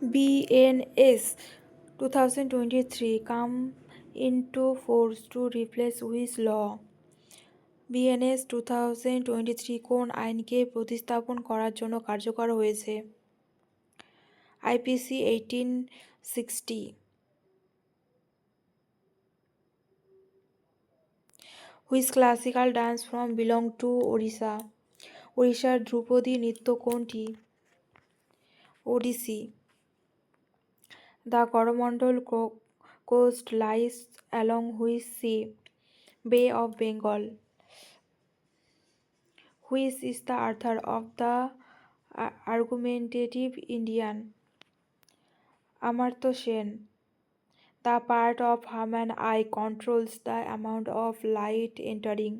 BNS 2023 come into force to replace which law? BNS 2023 কোন আইনকে প্রতিস্থাপন করার জন্য কার্যকর হয়েছে? IPC 1860. Which classical dance form belong to Orissa? ওড়িশার ধ্রুপদী নৃত্য কোনটি? ওডিসি. The Coromandel coast lies along which sea? Bay of Bengal. Which is the author of the Argumentative Indian? Amartya Sen. The part of human eye controls the amount of light entering.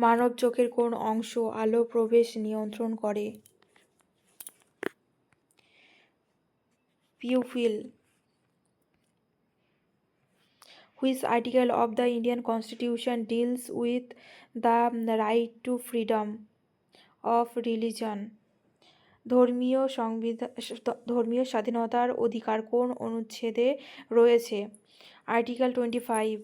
মানব চোখের কোন অংশ আলো প্রবেশ নিয়ন্ত্রণ করে? Pupil. Which article of the Indian Constitution deals with the right to freedom of religion? ধর্মীয় স্বাধীনতার অধিকার কোন অনুচ্ছেদে রয়েছে? Article 25.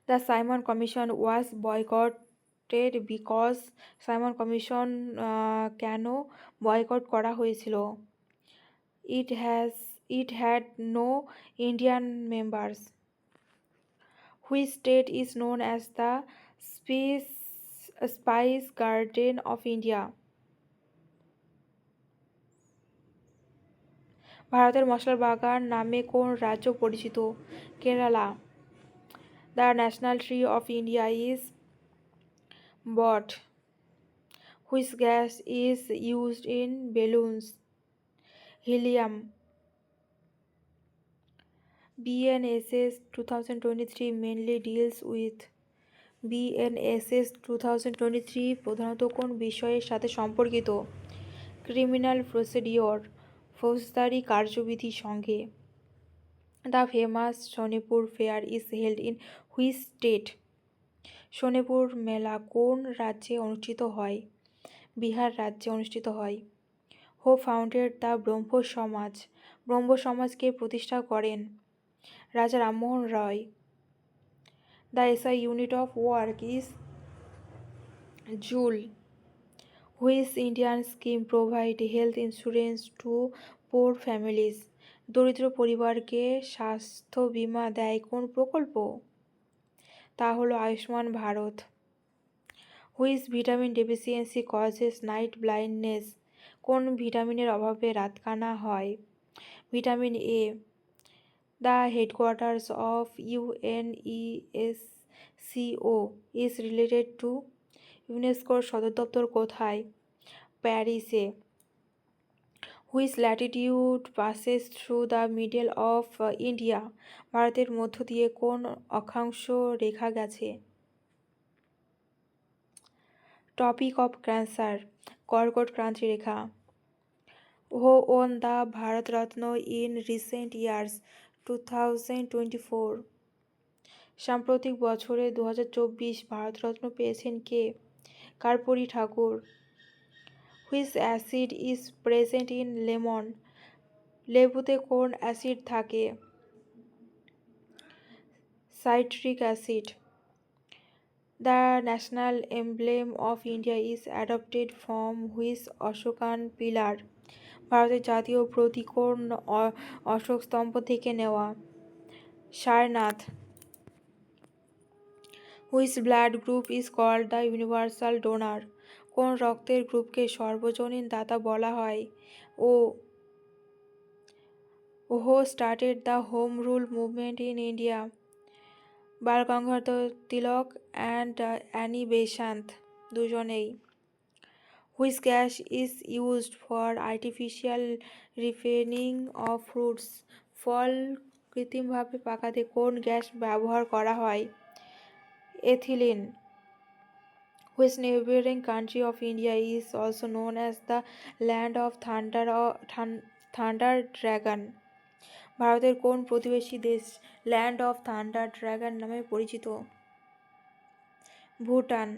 The Simon Commission was boycotted because Simon Commission কেন বয়কট করা হয়েছিল? It had no Indian members. Which state is known as the Spice Garden of India? ভারতের মশলার বাগান নামে কোন রাজ্য পরিচিত? Kerala. The national tree of India is bot. Which gas is used in balloons? Helium. BNSS 2023 mainly deals with. BNSS 2023 প্রধানত কোন বিষয়ের সাথে সম্পর্কিত? ক্রিমিনাল প্রসিডিওর, ফৌজদারি কার্যবিধি সঙ্গে। The famous Sonepur fair is held in which state? সোনেপুর মেলা কোন রাজ্যে অনুষ্ঠিত হয়? বিহার রাজ্যে অনুষ্ঠিত হয়। Who founded the ব্রহ্ম সমাজ? ব্রহ্ম সমাজকে প্রতিষ্ঠা করেন রাজা Rammohan Roy. The SI unit of work is joule. Which Indian scheme provide health insurance to poor families? দরিদ্র পরিবারকে স্বাস্থ্য বীমা দেয় কোন প্রকল্প? তা হলো Ayushman Bharat. Which vitamin deficiency causes night blindness? কোন ভিটামিনের অভাবে রাতকানা হয়? Vitamin A. The headquarters of UNESCO is related to. ইউনেস্কোর সদর দপ্তর কোথায়? প্যারিসে। Which latitude passes through the middle of India? ভারতের মধ্য দিয়ে কোন অক্ষাংশ রেখা গেছে? টপিক অফ ক্যান্সার, কর্কট ক্রান্তি রেখা। Who won the Bharat Ratna in recent years? 2024. সাম্প্রতিক বছরে 2024 ভারতরত্ন পেয়েছেন কে? কর্পূরী ঠাকুর। Which acid is present in lemon? লেবুতে কোন অ্যাসিড থাকে? Citric acid. The national emblem of India is adopted from which Ashokan pillar? ভারতের জাতীয় প্রতীক কোন অশোক স্তম্ভ থেকে নেওয়া? Sarnath. Which blood group is called the universal donor? কোন রক্তের গ্রুপকে সর্বজনীন দাতা বলা হয়? ও। Who started the home rule movement in India? Bal Gangadhar Tilak and Annie Besant, দুজনেই। Which gas is used for artificial ripening of fruits? ফল কৃত্রিমভাবে পাকাতে কোন গ্যাস ব্যবহার করা হয়? Ethylene. Which neighboring country of India is also known as the land of thunder dragon? ভারতের কোন প্রতিবেশী দেশ ল্যান্ড অফ থান্ডার ড্রাগন নামে পরিচিত? ভুটান।